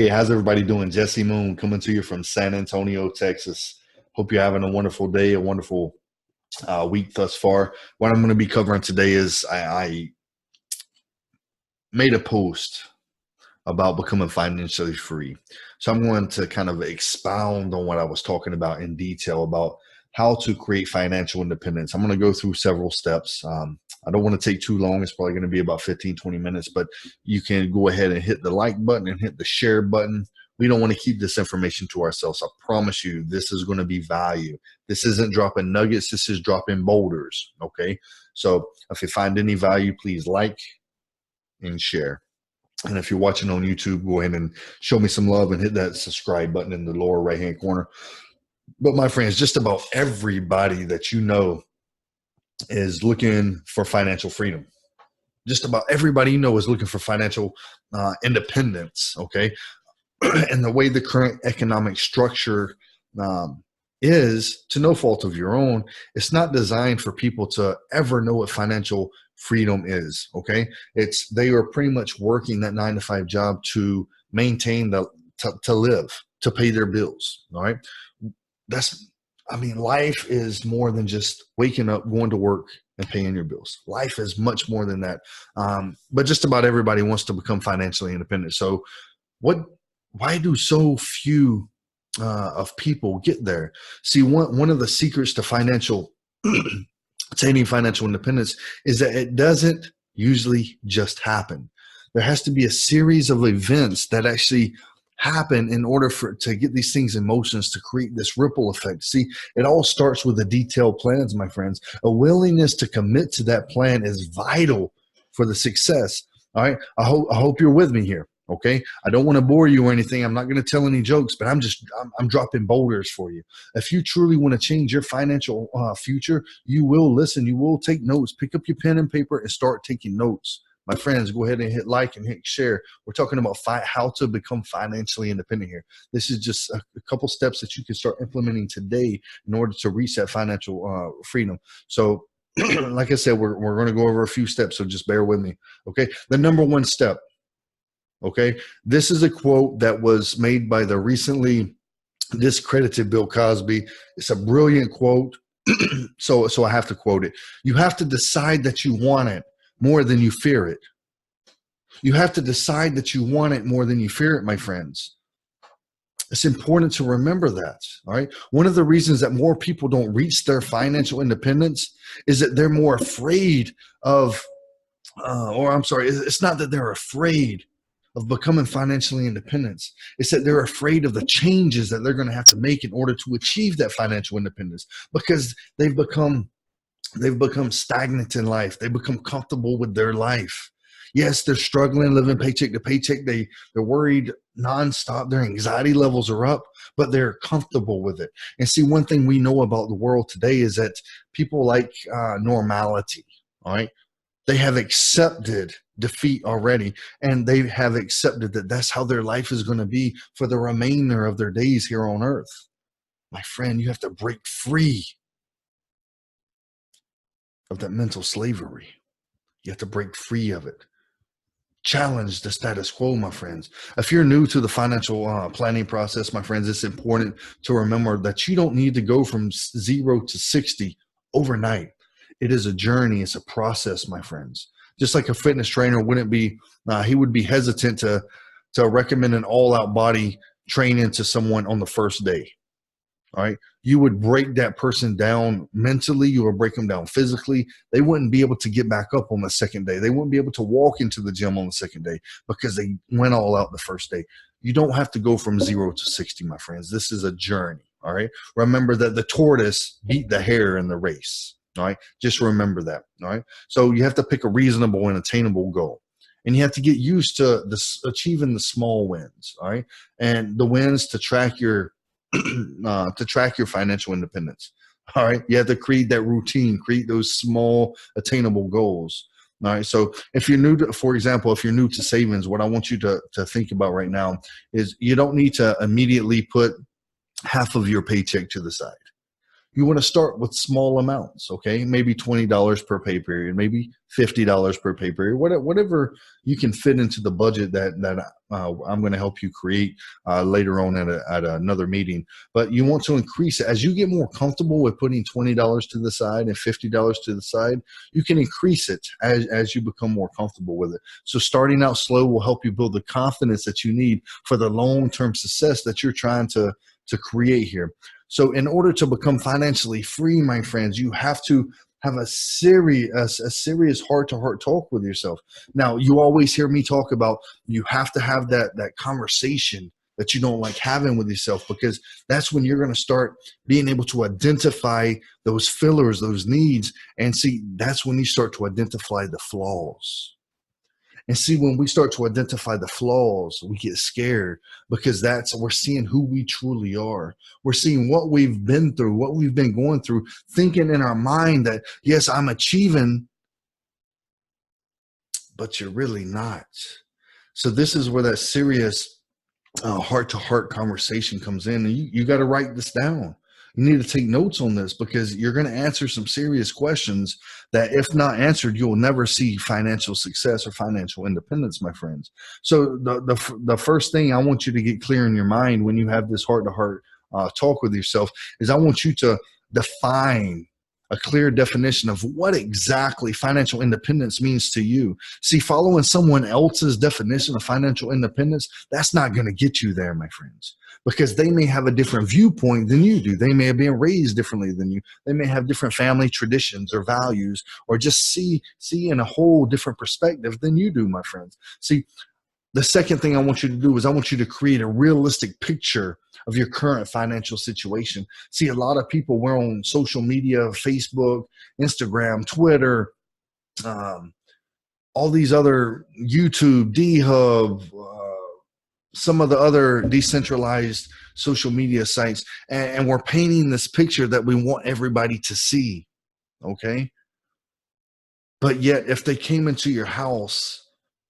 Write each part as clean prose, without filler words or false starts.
Hey, how's everybody doing? Jesse Moon coming to you from San Antonio, Texas. Hope you're having a wonderful day, a wonderful week thus far. What I'm going to be covering today is I made a post about becoming financially free. So I'm going to kind of expound on what I was talking about in detail about how to create financial independence. I'm going to go through several steps. I don't want to take too long. It's probably going to be about 15, 20 minutes, but you can go ahead and hit the like button and hit the share button. We don't want to keep this information to ourselves. I promise you, this is going to be value. This isn't dropping nuggets. This is dropping boulders. Okay. So if you find any value, please like and share. And if you're watching on YouTube, go ahead and show me some love and hit that subscribe button in the lower right-hand corner. But my friends, just about everybody that you know is looking for financial freedom. Just about everybody you know is looking for financial independence, okay? And the way the current economic structure is, to no fault of your own, it's not designed for people to ever know what financial freedom is, okay? They are pretty much working that 9-to-5 job to maintain to live, to pay their bills, all right? Life is more than just waking up, going to work, and paying your bills. Life is much more than that. But just about everybody wants to become financially independent. So why do so few of people get there? See, one of the secrets to attaining financial independence is that it doesn't usually just happen. There has to be a series of events that actually happen in order to get these things in motions to create this ripple effect. See, it all starts with the detailed plans, my friends. A willingness to commit to that plan is vital for the success. All right. I hope you're with me here. Okay. I don't want to bore you or anything. I'm not going to tell any jokes, but I'm dropping boulders for you. If you truly want to change your financial future, you will listen. You will take notes. Pick up your pen and paper and start taking notes. My friends, go ahead and hit like and hit share. We're talking about how to become financially independent here. This is just a couple steps that you can start implementing today in order to reach that financial freedom. So like I said, we're going to go over a few steps, so just bear with me. Okay. The number one step. Okay. This is a quote that was made by the recently discredited Bill Cosby. It's a brilliant quote. So I have to quote it. You have to decide that you want it more than you fear it. You have to decide that you want it more than you fear it, my friends. It's important to remember that, all right? One of the reasons that more people don't reach their financial independence is that they're more afraid of, it's not that they're afraid of becoming financially independent. It's that they're afraid of the changes that they're going to have to make in order to achieve that financial independence, because they've become stagnant in life. They become comfortable with their life. Yes, they're struggling, living paycheck to paycheck. They're worried nonstop. Their anxiety levels are up, but they're comfortable with it. And see, one thing we know about the world today is that people like normality, all right? They have accepted defeat already, and they have accepted that that's how their life is going to be for the remainder of their days here on earth. My friend, you have to break free of that mental slavery. You have to break free of it. Challenge the status quo, my friends. If you're new to the financial planning process, my friends, it's important to remember that you don't need to go from 0 to 60 overnight. It is a journey. It's a process, my friends. Just like a fitness trainer he would be hesitant to recommend an all-out body training to someone on the first day. All right. You would break that person down mentally. You would break them down physically. They wouldn't be able to get back up on the second day. They wouldn't be able to walk into the gym on the second day because they went all out the first day. You don't have to go from 0 to 60, my friends. This is a journey. All right. Remember that the tortoise beat the hare in the race. All right. Just remember that. All right. So you have to pick a reasonable and attainable goal. And you have to get used to achieving the small wins. All right. And the wins to track your financial independence. All right. You have to create that routine, create those small attainable goals. All right. So if you're new to, for example, if you're new to savings, what I want you to think about right now is you don't need to immediately put half of your paycheck to the side. You want to start with small amounts, okay? Maybe $20 per pay period, maybe $50 per pay period, whatever you can fit into the budget that I'm going to help you create later on at another meeting. But you want to increase it as you get more comfortable with putting $20 to the side and $50 to the side. You can increase it as you become more comfortable with it. So starting out slow will help you build the confidence that you need for the long-term success that you're trying to create here. So in order to become financially free, my friends, you have to have a serious heart-to-heart talk with yourself. Now, you always hear me talk about you have to have that conversation that you don't like having with yourself, because that's when you're going to start being able to identify those fillers, those needs, and see, that's when you start to identify the flaws. And see, when we start to identify the flaws, we get scared, because we're seeing who we truly are. We're seeing what we've been through, what we've been going through, thinking in our mind that, yes, I'm achieving, but you're really not. So this is where that serious heart-to-heart conversation comes in. And you got to write this down. You need to take notes on this, because you're going to answer some serious questions that, if not answered, you'll never see financial success or financial independence, my friends. So the first thing I want you to get clear in your mind when you have this heart-to-heart talk with yourself is, I want you to define a clear definition of what exactly financial independence means to you. See, following someone else's definition of financial independence, that's not going to get you there, my friends, because they may have a different viewpoint than you do. They may have been raised differently than you. They may have different family traditions or values, or just see in a whole different perspective than you do, my friends. See, the second thing I want you to do is, I want you to create a realistic picture of your current financial situation. See, a lot of people, we're on social media, Facebook, Instagram, Twitter, all these other, YouTube, D-Hub, some of the other decentralized social media sites, and we're painting this picture that we want everybody to see, okay? But yet, if they came into your house,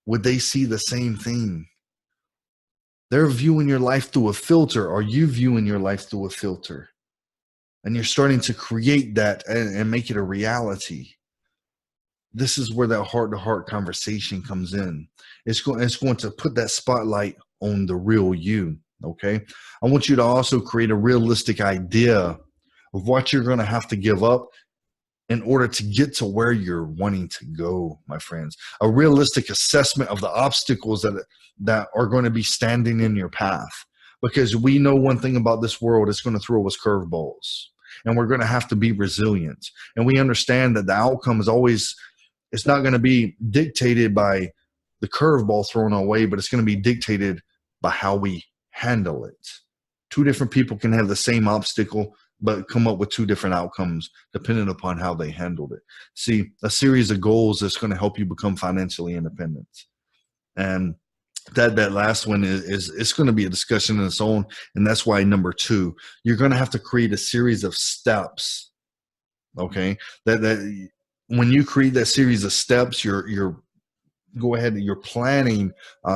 would they see the same thing? They're viewing your life through a filter. Are you viewing your life through a filter? And you're starting to create that and make it a reality. This is where that heart-to-heart conversation comes in. It's going to put that spotlight on the real you, okay? I want you to also create a realistic idea of what you're going to have to give up in order to get to where you're wanting to go, my friends. A realistic assessment of the obstacles that are going to be standing in your path. Because we know one thing about this world, it's going to throw us curveballs. And we're going to have to be resilient. And we understand that the outcome is always, it's not going to be dictated by the curveball thrown our way, but it's going to be dictated by how we handle it. Two different people can have the same obstacle, but come up with two different outcomes depending upon how they handled it. See, a series of goals that's going to help you become financially independent. And that last one is it's going to be a discussion in its own. And that's why number 2, you're going to have to create a series of steps. Okay. That when you create that series of steps, you're planning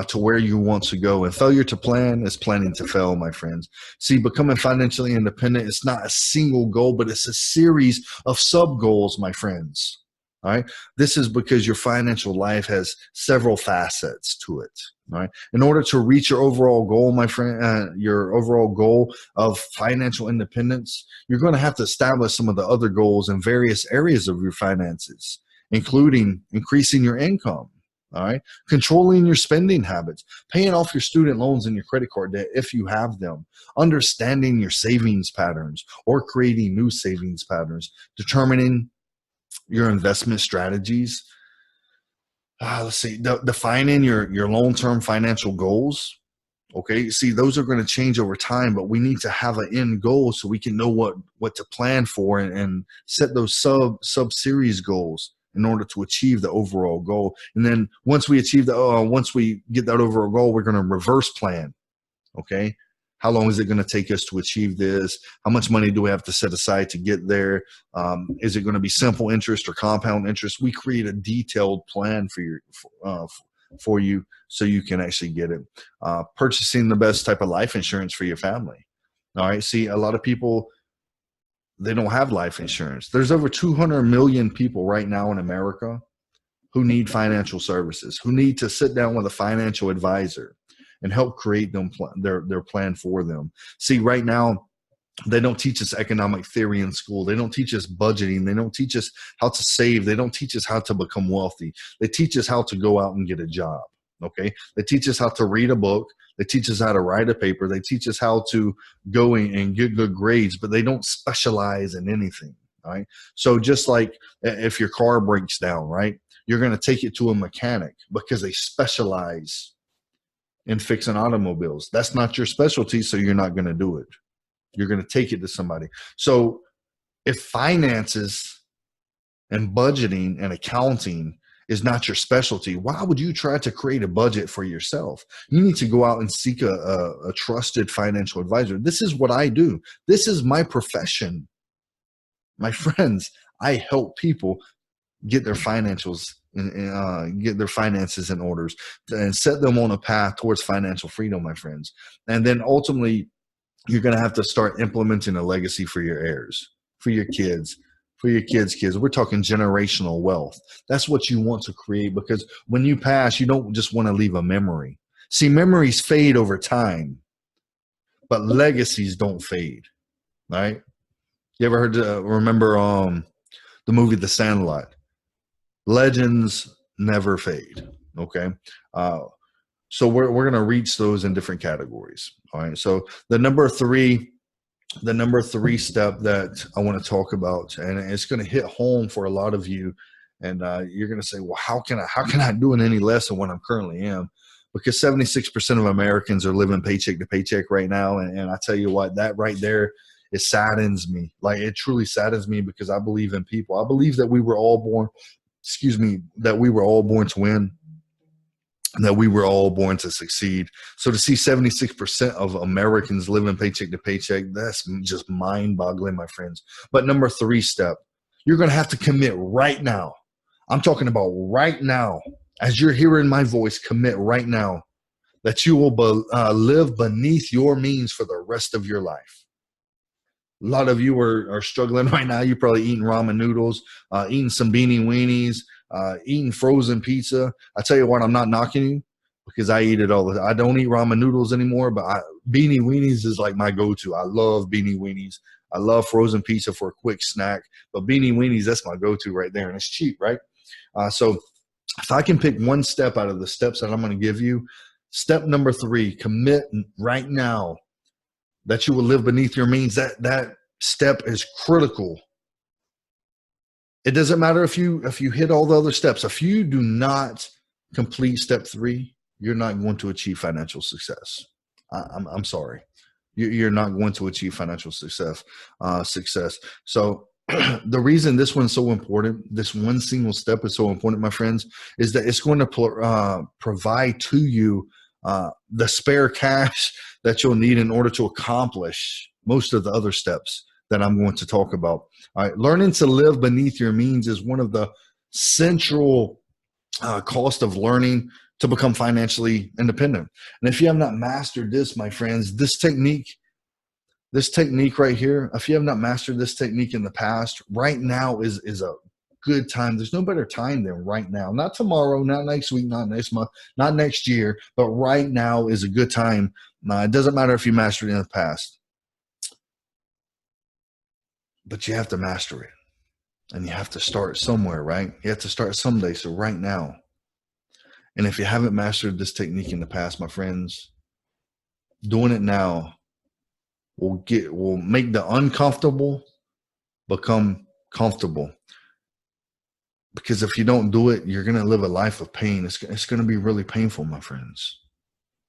to where you want to go. And failure to plan is planning to fail, my friends. See, becoming financially independent is not a single goal, but it's a series of sub goals, my friends. All right. This is because your financial life has several facets to it. All right. In order to reach your overall goal, my friend, your overall goal of financial independence, you're going to have to establish some of the other goals in various areas of your finances, including increasing your income. All right. Controlling your spending habits, paying off your student loans and your credit card debt if you have them, understanding your savings patterns or creating new savings patterns, determining your investment strategies. Let's see, defining your long-term financial goals. Okay. See, those are going to change over time, but we need to have an end goal so we can know what to plan for and set those sub-series goals in order to achieve the overall goal. And then once we achieve once we get that overall goal, we're going to reverse plan. Okay. How long is it going to take us to achieve this? How much money do we have to set aside to get there? Is it going to be simple interest or compound interest? We create a detailed plan for you so you can actually get it. Purchasing the best type of life insurance for your family. All right. See, a lot of people, they don't have life insurance. There's over 200 million people right now in America who need financial services, who need to sit down with a financial advisor and help create them their plan for them. See, right now, they don't teach us economic theory in school. They don't teach us budgeting. They don't teach us how to save. They don't teach us how to become wealthy. They teach us how to go out and get a job. Okay. They teach us how to read a book. They teach us how to write a paper. They teach us how to go and get good grades, but they don't specialize in anything. Right. So just like if your car breaks down, right, you're going to take it to a mechanic because they specialize in fixing automobiles. That's not your specialty, so you're not going to do it. You're going to take it to somebody. So if finances and budgeting and accounting is not your specialty, why would you try to create a budget for yourself? You need to go out and seek a trusted financial advisor. This is what I do. This is my profession. My friends, I help people get their financials and get their finances in orders and set them on a path towards financial freedom, my friends. And then ultimately, you're going to have to start implementing a legacy for your heirs, for your kids, for your kids' kids. We're talking generational wealth. That's what you want to create, because when you pass, you don't just want to leave a memory. See, memories fade over time, but legacies don't fade, right? You ever remember the movie The Sandlot? Legends never fade, okay? So we're going to reach those in different categories. All right. So the number three step that I want to talk about, and it's going to hit home for a lot of you. And you're going to say, well, how can I do it any less than what I'm currently am? Because 76% of Americans are living paycheck to paycheck right now. And I tell you what, that right there, it saddens me. Like, it truly saddens me, because I believe in people. I believe that we were all born, that we were all born to win, that we were all born to succeed. So to see 76% of Americans living paycheck to paycheck, that's just mind-boggling, my friends. But number three step, you're going to have to commit right now. I'm talking about right now. As you're hearing my voice, commit right now that you will live beneath your means for the rest of your life. A lot of you are struggling right now. You're probably eating ramen noodles, eating some beanie weenies, eating frozen pizza. I tell you what, I'm not knocking you, because I eat it all the time. I don't eat ramen noodles anymore, but beanie weenies is like my go-to. I love beanie weenies. I love frozen pizza for a quick snack, but beanie weenies, that's my go-to right there, and it's cheap, right? So if I can pick one step out of the steps that I'm going to give you, step number three, commit right now that you will live beneath your means. That step is critical. It doesn't matter if you hit all the other steps. If you do not complete step three, you're not going to achieve financial success. I'm sorry. You're not going to achieve financial success. So the reason this one's so important, this one single step is so important, my friends, is that it's going to provide to you the spare cash that you'll need in order to accomplish most of the other steps that I'm going to talk about. All right, learning to live beneath your means is one of the central cost of learning to become financially independent. And if you have not mastered this, my friends, this technique right here, if you have not mastered this technique in the past, right now is a good time. There's no better time than right now. Not tomorrow, not next week, not next month, not next year, but right now is a good time. It doesn't matter if you mastered it in the past, but you have to master it. And you have to start somewhere, right? You have to start someday. So right now. And if you haven't mastered this technique in the past, my friends, doing it now will make the uncomfortable become comfortable. Because if you don't do it, you're going to live a life of pain. It's going to be really painful, my friends.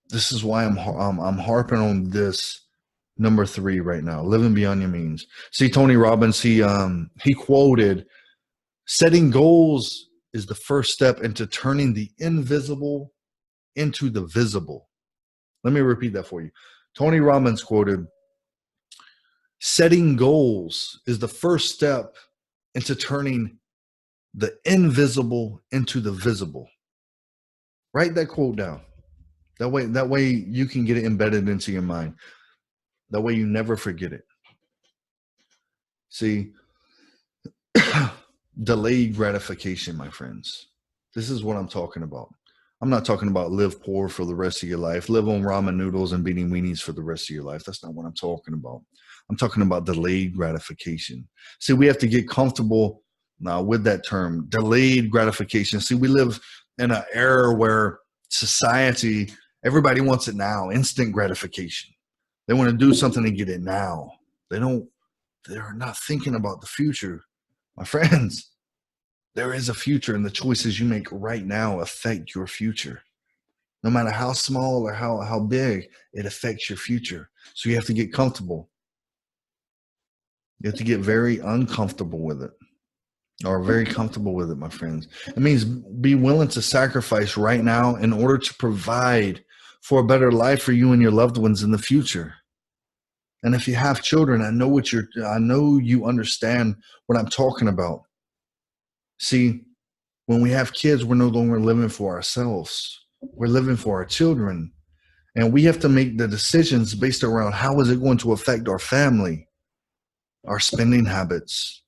This is why I'm harping on this number three right now, living beyond your means. See, Tony Robbins, he quoted, "Setting goals is the first step into turning the invisible into the visible." Let me repeat that for you. Tony Robbins quoted, "Setting goals is the first step into turning the invisible into the visible." Write that quote down. That way you can get it embedded into your mind. That way you never forget it. See, delayed gratification, my friends. This is what I'm talking about. I'm not talking about live poor for the rest of your life, live on ramen noodles and beating weenies for the rest of your life. That's not what I'm talking about. I'm talking about delayed gratification. See, we have to get comfortable now with that term, delayed gratification. See, we live in an era where society, everybody wants it now, instant gratification. They want to do something and get it now. They're not thinking about the future. My friends, there is a future, and the choices you make right now affect your future. No matter how small or how big, it affects your future. So you have to get comfortable. You have to get very uncomfortable with it, or very comfortable with it, my friends. It means be willing to sacrifice right now in order to provide for a better life for you and your loved ones in the future. And if you have children, I know you understand what I'm talking about. See, when we have kids, we're no longer living for ourselves. We're living for our children. And we have to make the decisions based around how is it going to affect our family, our spending habits,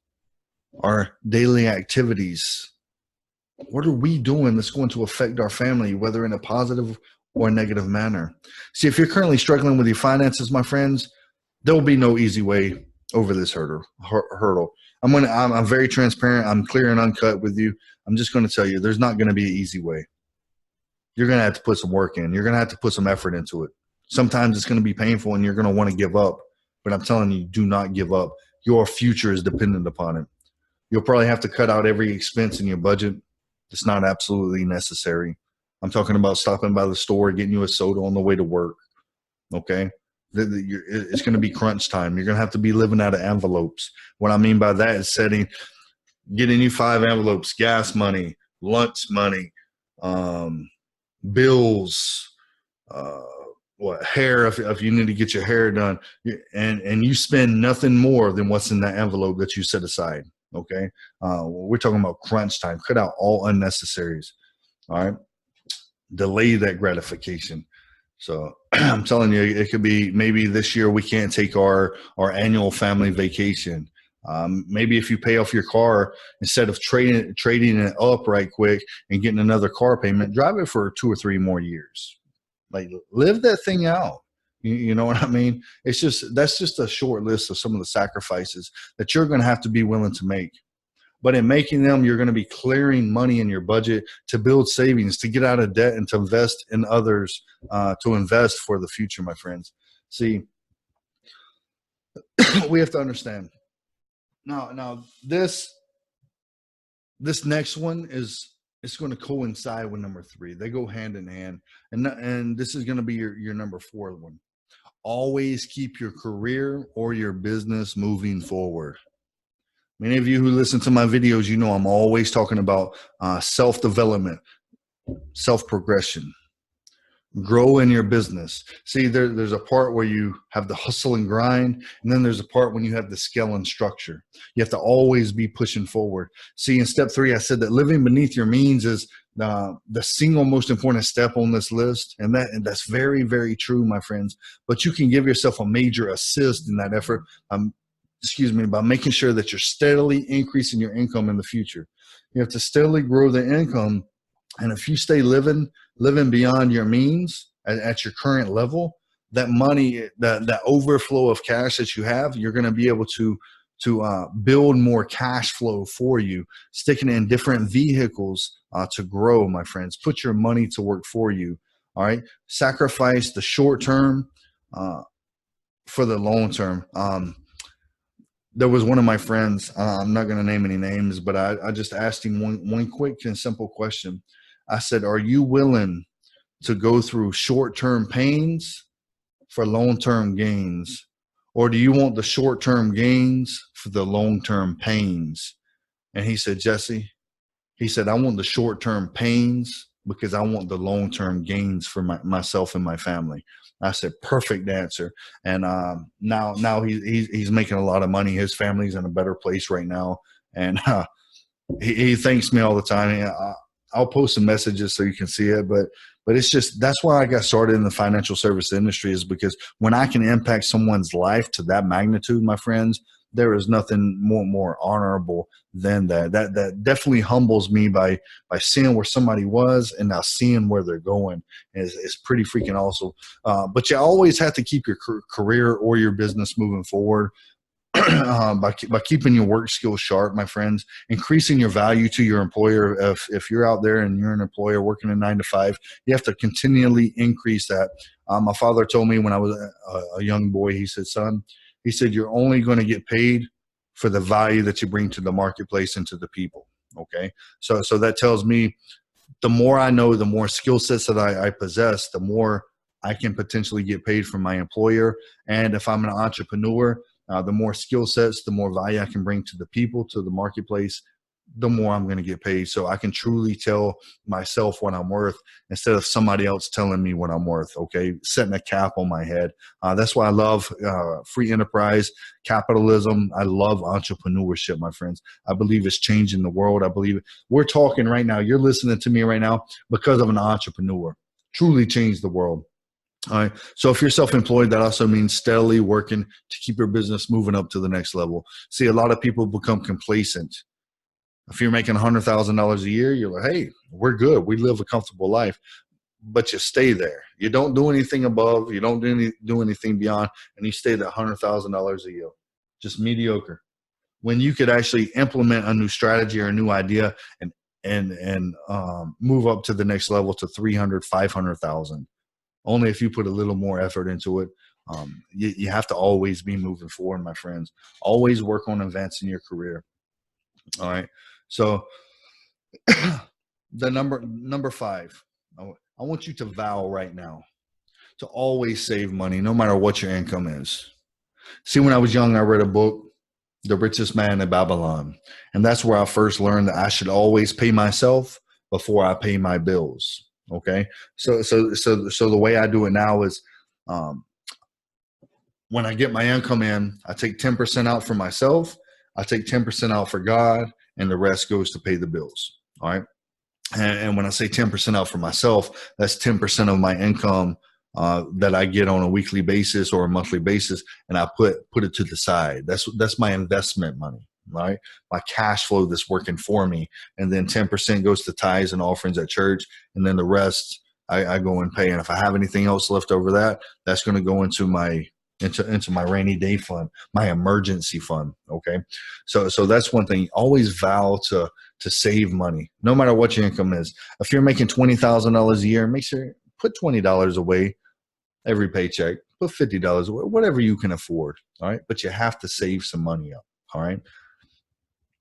our daily activities. What are we doing that's going to affect our family, whether in a positive or a negative manner? See, if you're currently struggling with your finances, my friends, there will be no easy way over this hurdle. I'm very transparent. I'm clear and uncut with you. I'm just going to tell you, there's not going to be an easy way. You're going to have to put some work in. You're going to have to put some effort into it. Sometimes it's going to be painful and you're going to want to give up. But I'm telling you, do not give up. Your future is dependent upon it. You'll probably have to cut out every expense in your budget. It's not absolutely necessary. I'm talking about stopping by the store, getting you a soda on the way to work. Okay? It's going to be crunch time. You're going to have to be living out of envelopes. What I mean by that is getting you 5 envelopes, gas money, lunch money, bills, hair if you need to get your hair done, and you spend nothing more than what's in that envelope that you set aside. Okay, we're talking about crunch time. Cut out all unnecessaries. All right, delay that gratification. So I'm telling you, it could be maybe this year we can't take our annual family vacation. Maybe if you pay off your car, instead of trading it up right quick and getting another car payment, drive it for 2 or 3 more years. Like, live that thing out. You know what I mean? That's just a short list of some of the sacrifices that you're going to have to be willing to make. But in making them, you're going to be clearing money in your budget to build savings, to get out of debt, and to invest in others, to invest for the future, my friends. See, we have to understand. Now this next one it's going to coincide with number 3. They go hand in hand, and this is going to be your number 4 one. Always keep your career or your business moving forward. Many of you who listen to my videos, you know I'm always talking about self-development, self-progression. Grow in your business. See, there's a part where you have the hustle and grind, and then there's a part when you have the scale and structure. You have to always be pushing forward. See, in step 3, I said that living beneath your means is the single most important step on this list, and that's very, very true, my friends. But you can give yourself a major assist in that effort. By making sure that you're steadily increasing your income in the future. You have to steadily grow the income. And if you stay living beyond your means at your current level, that money, that overflow of cash that you have, you're going to be able to build more cash flow for you, sticking it in different vehicles to grow, my friends. Put your money to work for you. All right. Sacrifice the short term for the long term. There was one of my friends, I'm not going to name any names, but I just asked him one quick and simple question. I said, are you willing to go through short-term pains for long-term gains? Or do you want the short-term gains for the long-term pains? And he said, Jesse, he said, I want the short-term pains because I want the long-term gains for myself and my family. I said, perfect answer. And now he's making a lot of money. His family's in a better place right now. And he thanks me all the time. I'll post some messages so you can see it. But it's just, that's why I got started in the financial service industry, is because when I can impact someone's life to that magnitude, my friends, there is nothing more honorable than that. That definitely humbles me by seeing where somebody was and now seeing where they're going is pretty freaking awesome. But you always have to keep your career or your business moving forward. By keeping your work skills sharp, my friends, increasing your value to your employer. If you're out there and you're an employer working a 9 to 5, you have to continually increase that. My father told me when I was a young boy, he said, son, he said, you're only going to get paid for the value that you bring to the marketplace and to the people. Okay. So that tells me the more I know, the more skill sets that I possess, the more I can potentially get paid from my employer. And if I'm an entrepreneur, the more skill sets, the more value I can bring to the people, to the marketplace, the more I'm going to get paid. So I can truly tell myself what I'm worth instead of somebody else telling me what I'm worth. Okay. Setting a cap on my head. That's why I love free enterprise, capitalism. I love entrepreneurship, my friends. I believe it's changing the world. I believe we're talking right now. You're listening to me right now because of an entrepreneur. Truly changed the world. All right. So if you're self-employed, that also means steadily working to keep your business moving up to the next level. See, a lot of people become complacent. If you're making $100,000 a year, you're like, hey, we're good. We live a comfortable life, but you stay there. You don't do anything above. You don't do anything beyond, and you stay at $100,000 a year. Just mediocre. When you could actually implement a new strategy or a new idea and move up to the next level to 300, 500,000. Only if you put a little more effort into it. You have to always be moving forward, my friends. Always work on advancing your career. All right. So the number 5, I want you to vow right now to always save money, no matter what your income is. See, when I was young, I read a book, The Richest Man in Babylon. And that's where I first learned that I should always pay myself before I pay my bills. Okay. So the way I do it now is, when I get my income in, I take 10% out for myself. I take 10% out for God, and the rest goes to pay the bills. All right. And when I say 10% out for myself, that's 10% of my income that I get on a weekly basis or a monthly basis, and I put it to the side. That's my investment money, right? My cash flow that's working for me. And then 10% goes to tithes and offerings at church, and then the rest I go and pay. And if I have anything else left over that's going to go into my rainy day fund, my emergency fund. Okay. So that's one thing. Always vow to save money, no matter what your income is. If you're making $20,000 a year, make sure put $20 away every paycheck, put $50 away, whatever you can afford. All right. But you have to save some money up. All right.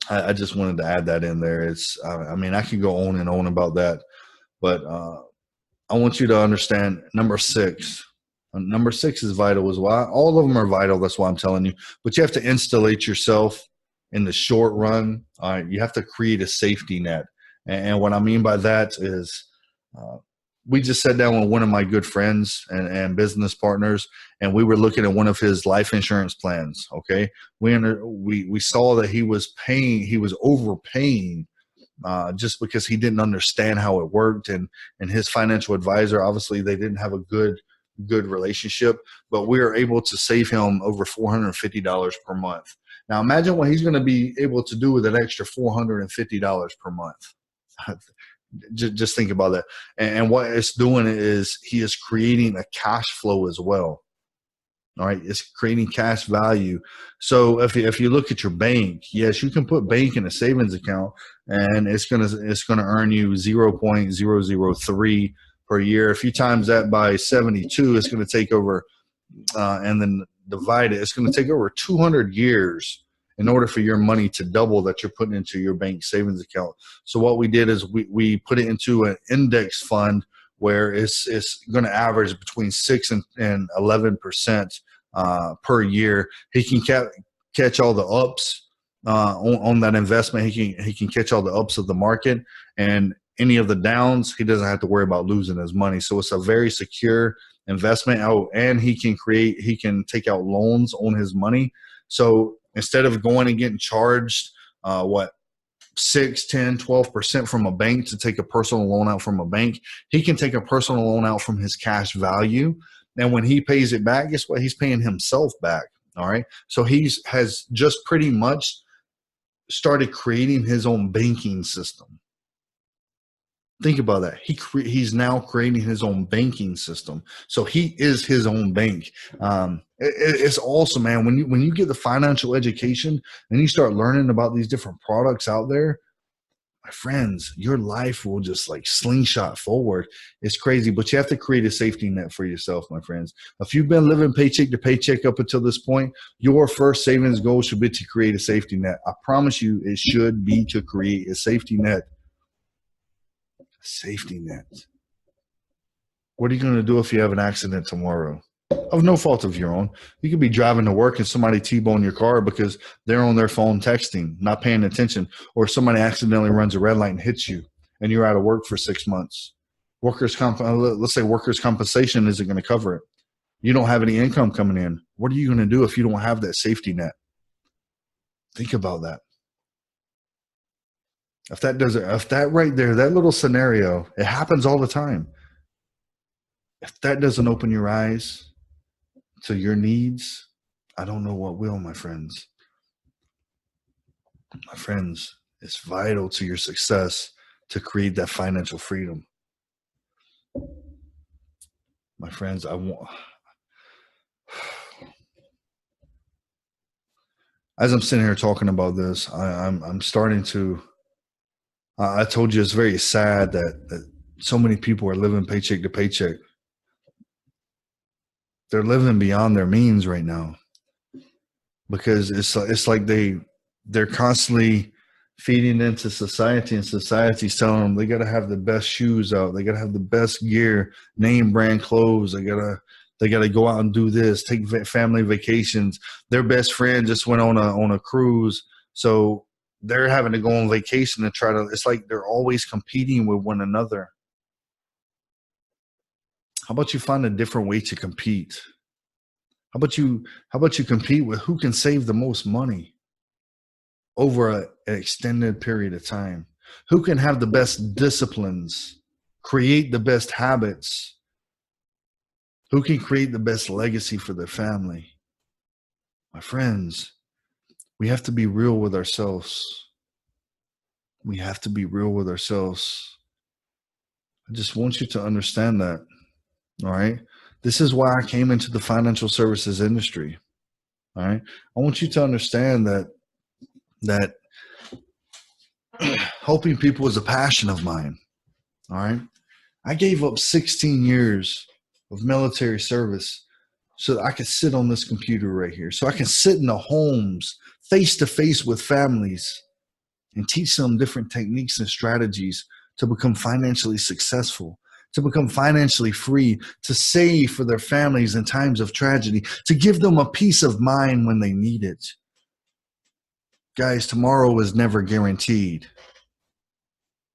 I just wanted to add that in there. I could go on and on about that, but I want you to understand number 6. Number 6 is vital as well. All of them are vital. That's why I'm telling you. But you have to insulate yourself in the short run. All right, you have to create a safety net. And what I mean by that is we just sat down with one of my good friends and business partners, and we were looking at one of his life insurance plans. Okay, we saw that he was overpaying just because he didn't understand how it worked, and his financial advisor, obviously they didn't have a good relationship, but we were able to save him over $450 per month. Now imagine what he's going to be able to do with an extra $450 per month. Just think about that. And what it's doing is he is creating a cash flow as well. All right, it's creating cash value. So if you look at your bank, yes, you can put bank in a savings account, and it's gonna earn you 0.003 per year. If you times that by 72, it's going to take over, and then divide it. It's going to take over 200 years in order for your money to double that you're putting into your bank savings account. So what we did is we put it into an index fund where it's going to average between 6 and 11% per year. He can catch all the ups on that investment. He can catch all the ups of the market, and any of the downs, he doesn't have to worry about losing his money. So it's a very secure investment. Oh, and he can take out loans on his money. So instead of going and getting charged 6, 10, 12% from a bank to take a personal loan out from a bank, he can take a personal loan out from his cash value. And when he pays it back, guess what? He's paying himself back. All right. So has just pretty much started creating his own banking system. Think about that. He's now creating his own banking system. So he is his own bank. It's awesome, man. When you get the financial education and you start learning about these different products out there, my friends, your life will just like slingshot forward. It's crazy, but you have to create a safety net for yourself, my friends. If you've been living paycheck to paycheck up until this point, your first savings goal should be to create a safety net. I promise you, it should be to create a safety net. Safety net. What are you going to do if you have an accident tomorrow? Of no fault of your own. You could be driving to work and somebody T-bone your car because they're on their phone texting, not paying attention, or somebody accidentally runs a red light and hits you, and you're out of work for 6 months. Let's say workers' compensation isn't going to cover it. You don't have any income coming in. What are you going to do if you don't have that safety net? Think about that. If that right there, that little scenario, it happens all the time. If that doesn't open your eyes to your needs, I don't know what will, my friends. My friends, it's vital to your success to create that financial freedom. My friends, as I'm sitting here talking about this, I'm starting to, I told you it's very sad that so many people are living paycheck to paycheck. They're living beyond their means right now because it's like they're constantly feeding into society, and society's telling them they got to have the best shoes out, they got to have the best gear, name brand clothes, they got to go out and do this, take family vacations. Their best friend just went on a cruise, so they're having to go on vacation and try to. It's like they're always competing with one another. How about you find a different way to compete? How about you compete with who can save the most money over an extended period of time? Who can have the best disciplines, create the best habits? Who can create the best legacy for their family? My friends, we have to be real with ourselves. We have to be real with ourselves. I just want you to understand that. All right. This is why I came into the financial services industry. All right. I want you to understand that helping people is a passion of mine. All right. I gave up 16 years of military service so that I could sit on this computer right here. So I can sit in the homes face to face with families and teach them different techniques and strategies to become financially successful, to become financially free, to save for their families in times of tragedy, to give them a peace of mind when they need it. Guys, tomorrow is never guaranteed.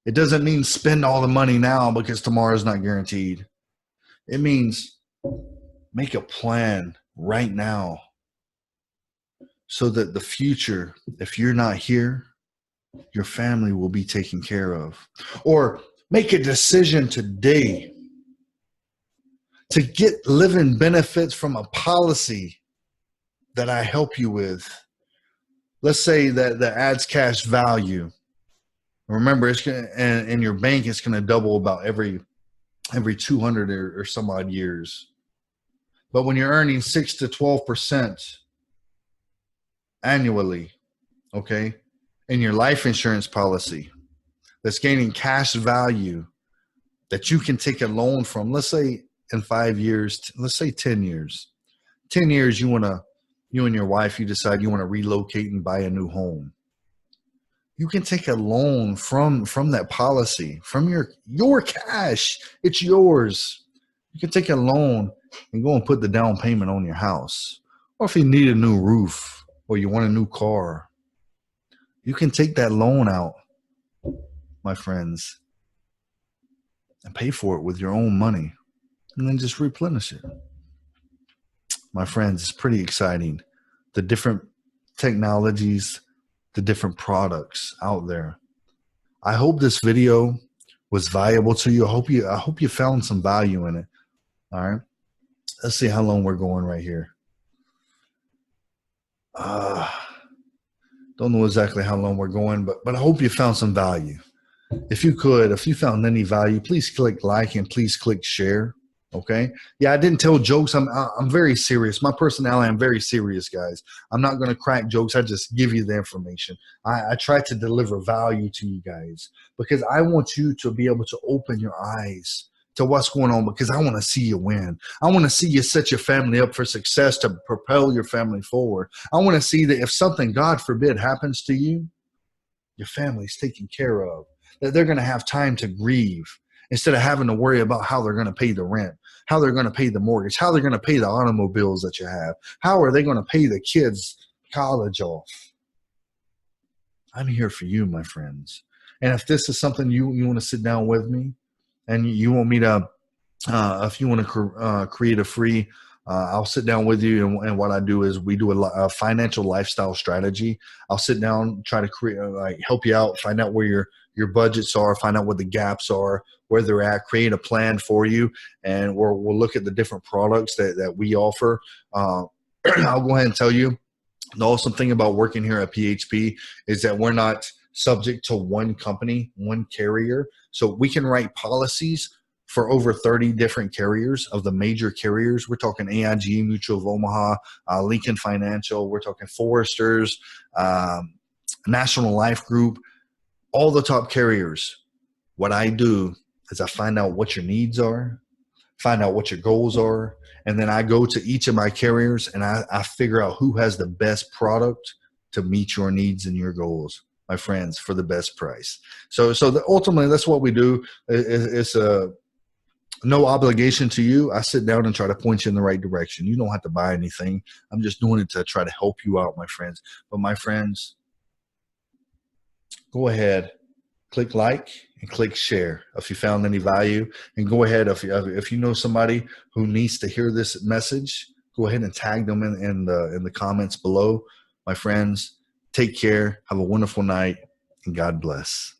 It doesn't mean spend all the money now because tomorrow is not guaranteed. It means make a plan right now so that the future, if you're not here, your family will be taken care of. Or make a decision today to get living benefits from a policy that I help you with. Let's say that the adds cash value. Remember, it's gonna, and in your bank, it's going to double about every 200 or some odd years. But when you're earning 6 to 12% annually, okay, in your life insurance policy that's gaining cash value that you can take a loan from, let's say in 5 years, let's say 10 years. 10 years, you and your wife, you decide you want to relocate and buy a new home. You can take a loan from that policy, from your cash. It's yours. You can take a loan and go and put the down payment on your house. Or if you need a new roof or you want a new car, you can take that loan out, my friends, and pay for it with your own money and then just replenish it. My friends, it's pretty exciting. The different technologies, the different products out there. I hope this video was valuable to you. I hope you found some value in it. All right. Let's see how long we're going right here. Don't know exactly how long we're going, but I hope you found some value. If you found any value, please click like and please click share. Okay. Yeah, I didn't tell jokes. I'm very serious. My personality, I'm very serious, guys. I'm not going to crack jokes. I just give you the information. I try to deliver value to you guys because I want you to be able to open your eyes to what's going on, because I want to see you win. I want to see you set your family up for success, to propel your family forward. I want to see that if something, God forbid, happens to you, your family's taken care of, that they're going to have time to grieve instead of having to worry about how they're going to pay the rent, how they're going to pay the mortgage, how they're going to pay the automobiles that you have, how are they going to pay the kids' college off. I'm here for you, my friends. And if this is something you want to sit down with me and you want me to, if you want to create a free, I'll sit down with you, and what I do is we do a financial lifestyle strategy. I'll sit down, try to create, like, help you out, find out where your budgets are, find out what the gaps are, where they're at, create a plan for you, and we'll look at the different products that we offer. I'll go ahead and tell you, the awesome thing about working here at PHP is that we're not subject to one company, one carrier. So we can write policies for over 30 different carriers of the major carriers. We're talking AIG, Mutual of Omaha, Lincoln Financial. We're talking Foresters, National Life Group, all the top carriers. What I do is I find out what your needs are, find out what your goals are, and then I go to each of my carriers and I figure out who has the best product to meet your needs and your goals, my friends, for the best price. So ultimately, that's what we do. It's no obligation to you. I sit down and try to point you in the right direction. You don't have to buy anything. I'm just doing it to try to help you out, my friends. But my friends, go ahead, click like and click share if you found any value, and go ahead, if you know somebody who needs to hear this message, go ahead and tag them in the comments below. My friends, take care, have a wonderful night, and God bless.